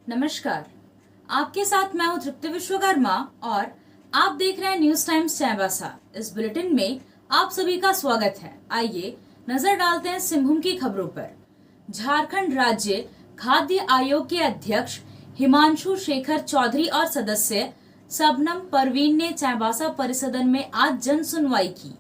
नमस्कार, आपके साथ मैं हूं तृप्ति विश्वकर्मा और आप देख रहे हैं न्यूज टाइम्स चाईबासा। इस बुलेटिन में आप सभी का स्वागत है। आइए नजर डालते हैं सिंहभूम की खबरों पर। झारखंड राज्य खाद्य आयोग के अध्यक्ष हिमांशु शेखर चौधरी और सदस्य शबनम परवीन ने चाईबासा परिसदन में आज जन सुनवाई की,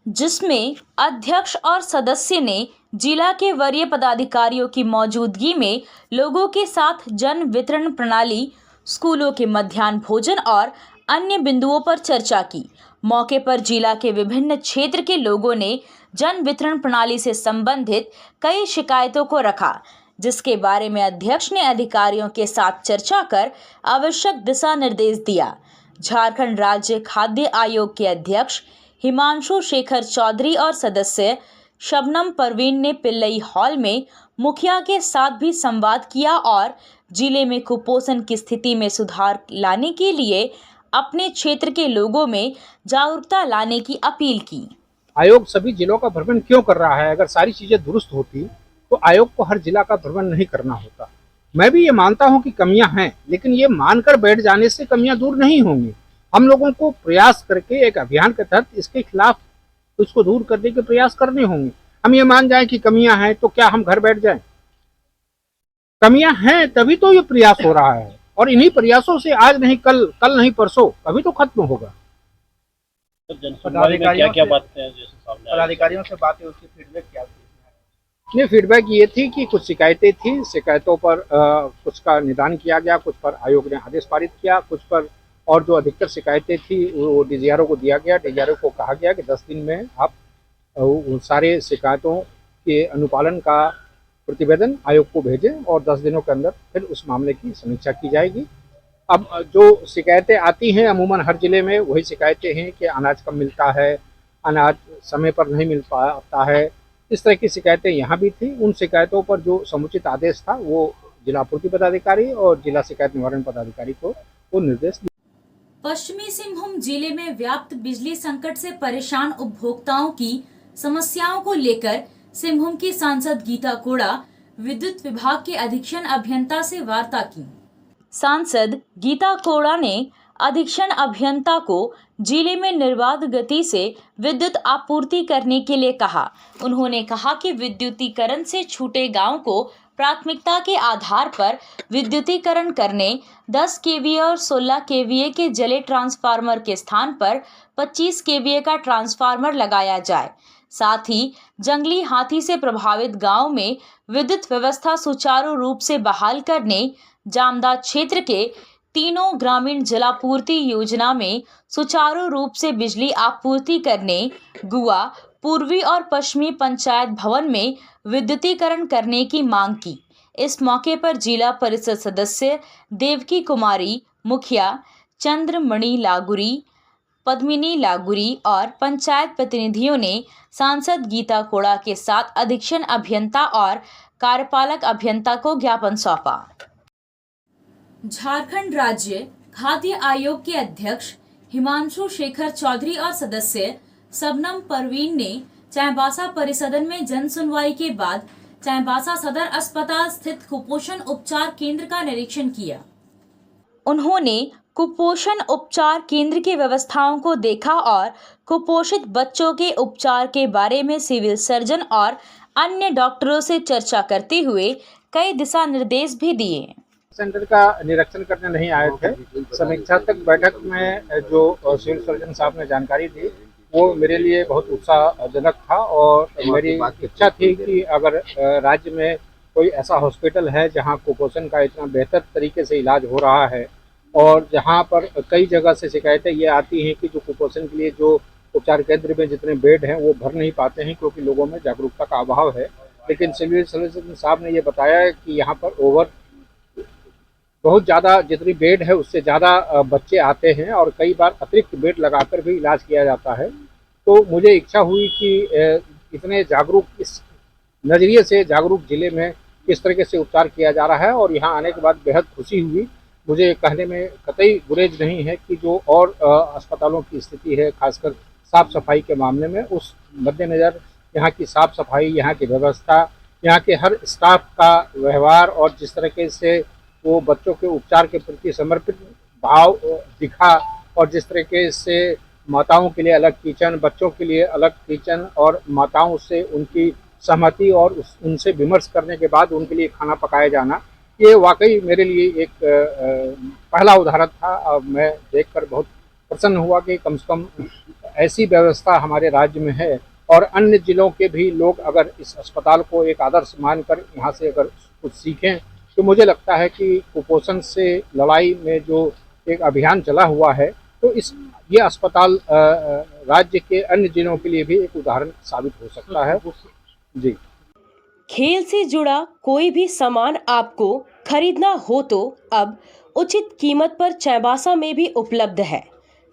जिसमें अध्यक्ष और सदस्य ने जिला के वरीय पदाधिकारियों की मौजूदगी में लोगों के साथ जन वितरण प्रणाली, स्कूलों के मध्याह्न भोजन और अन्य बिंदुओं पर चर्चा की। मौके पर जिला के विभिन्न क्षेत्र के लोगों ने जन वितरण प्रणाली से संबंधित कई शिकायतों को रखा, जिसके बारे में अध्यक्ष ने अधिकारियों के साथ चर्चा कर आवश्यक दिशा निर्देश दिया। झारखंड राज्य खाद्य आयोग के अध्यक्ष हिमांशु शेखर चौधरी और सदस्य शबनम परवीन ने पिल्लई हॉल में मुखिया के साथ भी संवाद किया और जिले में कुपोषण की स्थिति में सुधार लाने के लिए अपने क्षेत्र के लोगों में जागरूकता लाने की अपील की। आयोग सभी जिलों का भ्रमण क्यों कर रहा है? अगर सारी चीजें दुरुस्त होती तो आयोग को हर जिला का भ्रमण नहीं करना होता। मैं भी ये मानता हूँ कि कमियां हैं, लेकिन ये मानकर बैठ जाने से कमियां दूर नहीं होंगी। हम लोगों को प्रयास करके एक अभियान के तहत इसके खिलाफ उसको दूर करने के प्रयास करने होंगे। हम ये मान जाएं कि कमियां हैं तो क्या हम घर बैठ जाएं? कमियां हैं तभी तो ये प्रयास हो रहा है, और इन्हीं प्रयासों से आज नहीं कल, कल नहीं परसों, कभी तो खत्म होगा। तो पदाधिकारियों क्या बातें हैं जैसे सामने पदाधिकारियों से बातें, उसकी फीडबैक क्या थी? ये फीडबैक ये थी कि कुछ शिकायतें थी, शिकायतों पर कुछ का निदान किया गया, कुछ पर आयोग ने आदेश पारित किया, कुछ पर और जो अधिकतर शिकायतें थी वो डीजीआरओ को दिया गया। डीजीआरओ को कहा गया कि 10 दिन में आप उन सारे शिकायतों के अनुपालन का प्रतिवेदन आयोग को भेजें और 10 दिनों के अंदर फिर उस मामले की समीक्षा की जाएगी। अब जो शिकायतें आती हैं अमूमन हर जिले में वही शिकायतें हैं कि अनाज कम मिलता है, अनाज समय पर नहीं मिल पाता है, इस तरह की शिकायतें यहाँ भी थी। उन शिकायतों पर जो समुचित आदेश था वो जिला पूर्ति पदाधिकारी और जिला शिकायत निवारण पदाधिकारी को वो निर्देश दिया। पश्चिमी सिंहभूम जिले में व्याप्त बिजली संकट से परेशान उपभोक्ताओं की समस्याओं को लेकर सिंहभूम की सांसद गीता कोड़ा विद्युत विभाग के अधीक्षण अभियंता से वार्ता की। सांसद गीता कोड़ा ने अधीक्षण अभियंता को जिले में निर्बाध गति से विद्युत आपूर्ति करने के लिए कहा। उन्होंने कहा कि विद्युतीकरण से छूटे गांव को प्राथमिकता के आधार पर विद्युतीकरण करने 10 केवीए और 16 केवीए के जले ट्रांसफार्मर के स्थान पर 25 केवीए का ट्रांसफार्मर लगाया जाए। साथ ही जंगली हाथी से प्रभावित गांव में विद्युत व्यवस्था सुचारू रूप से बहाल करने, जामदा क्षेत्र के तीनों ग्रामीण जलापूर्ति योजना में सुचारू रूप से बिजली आपूर्ति करने, गुआ पूर्वी और पश्चिमी पंचायत भवन में विद्युतीकरण करने की मांग की। इस मौके पर जिला परिषद सदस्य देवकी कुमारी, मुखिया चंद्रमणि लागुरी, पद्मिनी लागुरी और पंचायत प्रतिनिधियों ने सांसद गीता कोड़ा के साथ अधीक्षण अभियंता और कार्यपालक अभियंता को ज्ञापन सौंपा। झारखंड राज्य खाद्य आयोग के अध्यक्ष हिमांशु शेखर चौधरी और सदस्य शबनम परवीन ने चाईबासा परिसदन में जन सुनवाई के बाद चाईबासा सदर अस्पताल स्थित कुपोषण उपचार केंद्र का निरीक्षण किया। उन्होंने कुपोषण उपचार केंद्र की व्यवस्थाओं को देखा और कुपोषित बच्चों के उपचार के बारे में सिविल सर्जन और अन्य डॉक्टरों से चर्चा करते हुए कई दिशा निर्देश भी दिए। सेंटर का निरीक्षण करने नहीं आए थे। समीक्षात्मक बैठक में जो सिविल सर्जन साहब ने जानकारी दी वो मेरे लिए बहुत उत्साहजनक था, और मेरी इच्छा थी कि अगर राज्य में कोई ऐसा हॉस्पिटल है जहां कुपोषण का इतना बेहतर तरीके से इलाज हो रहा है, और जहां पर कई जगह से शिकायतें ये आती हैं कि जो कुपोषण के लिए जो उपचार केंद्र में जितने बेड हैं वो भर नहीं पाते हैं क्योंकि लोगों में जागरूकता का अभाव है। लेकिन सिविल सर्जन साहब ने ये बताया कि यहाँ पर बहुत ज़्यादा जितनी बेड है उससे ज़्यादा बच्चे आते हैं और कई बार अतिरिक्त बेड लगाकर भी इलाज किया जाता है। तो मुझे इच्छा हुई कि इतने जागरूक, इस नज़रिए से जागरूक ज़िले में किस तरीके से उपचार किया जा रहा है, और यहाँ आने के बाद बेहद खुशी हुई। मुझे कहने में कतई गुरेज नहीं है कि जो और अस्पतालों की स्थिति है खासकर साफ़ सफाई के मामले में, उस मद्देनज़र यहाँ की साफ़ सफाई, यहाँ की व्यवस्था, यहाँ के हर स्टाफ का व्यवहार और जिस तरीके से वो बच्चों के उपचार के प्रति समर्पित भाव दिखा, और जिस तरीके से माताओं के लिए अलग किचन, बच्चों के लिए अलग किचन, और माताओं से उनकी सहमति और उनसे विमर्श करने के बाद उनके लिए खाना पकाया जाना, ये वाकई मेरे लिए एक पहला उदाहरण था। मैं देखकर बहुत प्रसन्न हुआ कि कम से कम ऐसी व्यवस्था हमारे राज्य में है, और अन्य जिलों के भी लोग अगर इस अस्पताल को एक आदर्श मानकर यहाँ से अगर कुछ सीखें, तो मुझे लगता है कि कुपोषण से लड़ाई में जो एक अभियान चला हुआ है, तो ये अस्पताल राज्य के अन्य जिलों के लिए भी एक उदाहरण साबित हो सकता है। जी। खेल से जुड़ा कोई भी सामान आपको खरीदना हो तो अब उचित कीमत पर चाईबासा में भी उपलब्ध है।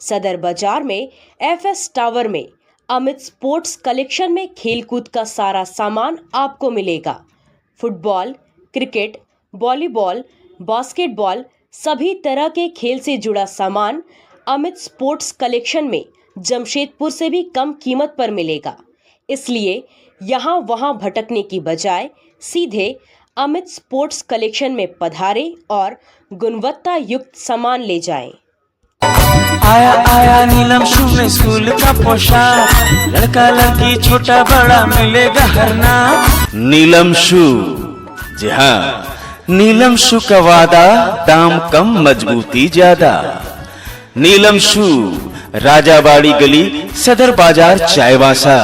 सदर बाजार में FS टावर में अमित स्पोर्ट्स कलेक्शन में खेलकूद का सारा सामान आपको मिलेगा। फुटबॉल, क्रिकेट, वॉलीबॉल, बास्केटबॉल, सभी तरह के खेल से जुड़ा सामान अमित स्पोर्ट्स कलेक्शन में जमशेदपुर से भी कम कीमत पर मिलेगा। इसलिए यहाँ वहाँ भटकने की बजाय सीधे अमित स्पोर्ट्स कलेक्शन में पधारें और गुणवत्ता युक्त सामान ले जाएं। आया आया नीलम शू में स्कूल का पोशाक, लड़का लड़की छोटा बड़ा मिलेगा हर नाम। नीलम शू, जी हाँ, नीलम शू का वादा, दाम कम मजबूती ज्यादा। नीलम शू, राजाबाड़ी गली, सदर बाजार, चाईबासा।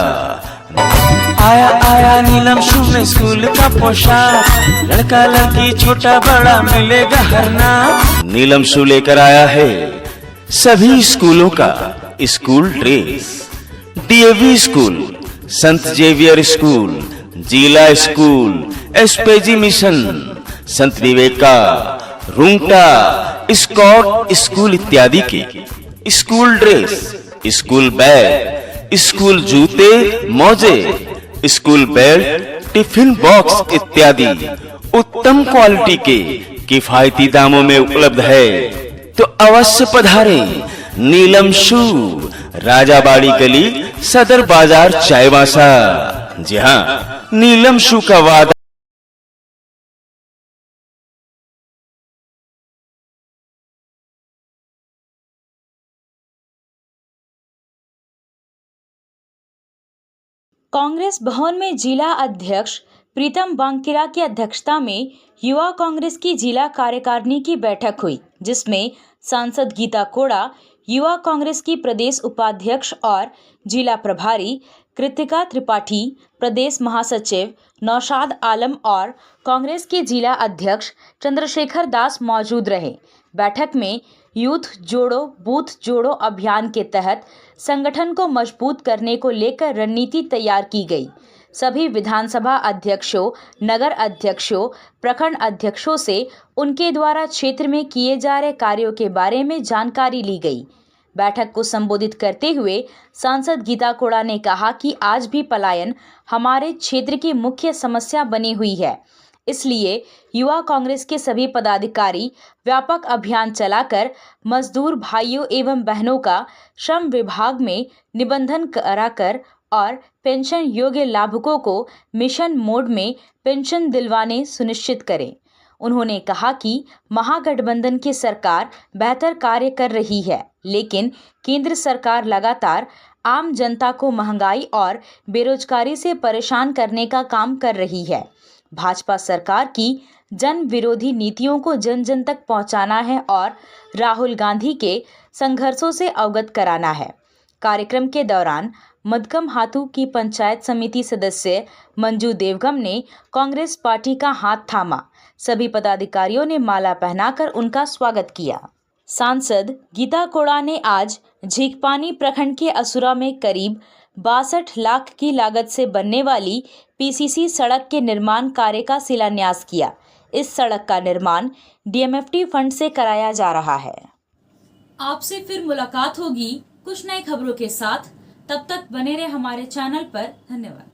आया आया नीलम शू में स्कूल का पोशाक, लड़का लड़की छोटा बड़ा मिलेगा हर नाम। नीलम शू लेकर आया है सभी स्कूलों का स्कूल ड्रेस। DAV स्कूल, संत जेवियर स्कूल, जिला स्कूल, SPG मिशन, संत विवेका, रुंगटा, स्कॉट स्कूल इत्यादि के school dress, school bag, school जूते, मोजे, स्कूल बेल्ट, टिफिन बॉक्स इत्यादि उत्तम क्वालिटी के किफायती दामों में उपलब्ध है। तो अवश्य पधारें नीलम शू, राजाबाड़ी गली, सदर बाजार, चाईबासा। जी हाँ, नीलम शू का वादा। कांग्रेस भवन में जिला अध्यक्ष प्रीतम बांकिरा की अध्यक्षता में युवा कांग्रेस की जिला कार्यकारिणी की बैठक हुई, जिसमें सांसद गीता कोड़ा, युवा कांग्रेस की प्रदेश उपाध्यक्ष और जिला प्रभारी कृतिका त्रिपाठी, प्रदेश महासचिव नौशाद आलम और कांग्रेस के जिला अध्यक्ष चंद्रशेखर दास मौजूद रहे। बैठक में यूथ जोड़ो बूथ जोड़ो अभियान के तहत संगठन को मजबूत करने को लेकर रणनीति तैयार की गई। सभी विधानसभा अध्यक्षों, नगर अध्यक्षों, प्रखंड अध्यक्षों से उनके द्वारा क्षेत्र में किए जा रहे कार्यों के बारे में जानकारी ली गई। बैठक को संबोधित करते हुए सांसद गीता कोड़ा ने कहा कि आज भी पलायन हमारे क्षेत्र की मुख्य समस्या बनी हुई है, इसलिए युवा कांग्रेस के सभी पदाधिकारी व्यापक अभियान चलाकर मजदूर भाइयों एवं बहनों का श्रम विभाग में निबंधन कराकर और पेंशन योग्य लाभुकों को मिशन मोड में पेंशन दिलवाने सुनिश्चित करें। उन्होंने कहा कि महागठबंधन की सरकार बेहतर कार्य कर रही है, लेकिन केंद्र सरकार लगातार आम जनता को महंगाई और बेरोजगारी से परेशान करने का काम कर रही है। भाजपा सरकार की जन विरोधी नीतियों को जन जन तक पहुंचाना है और राहुल गांधी के संघर्षों से अवगत कराना है। कार्यक्रम के दौरान मदगम हाथू की पंचायत समिति सदस्य मंजू देवगम ने कांग्रेस पार्टी का हाथ थामा। सभी पदाधिकारियों ने माला पहनाकर उनका स्वागत किया। सांसद गीता कोड़ा ने आज झींकपानी प्रखंड के असुरा में करीब 62 लाख की लागत से बनने वाली PCC सड़क के निर्माण कार्य का शिलान्यास किया। इस सड़क का निर्माण DMFT फंड से कराया जा रहा है। आपसे फिर मुलाकात होगी कुछ नई खबरों के साथ। तब तक बने रहे हमारे चैनल पर। धन्यवाद।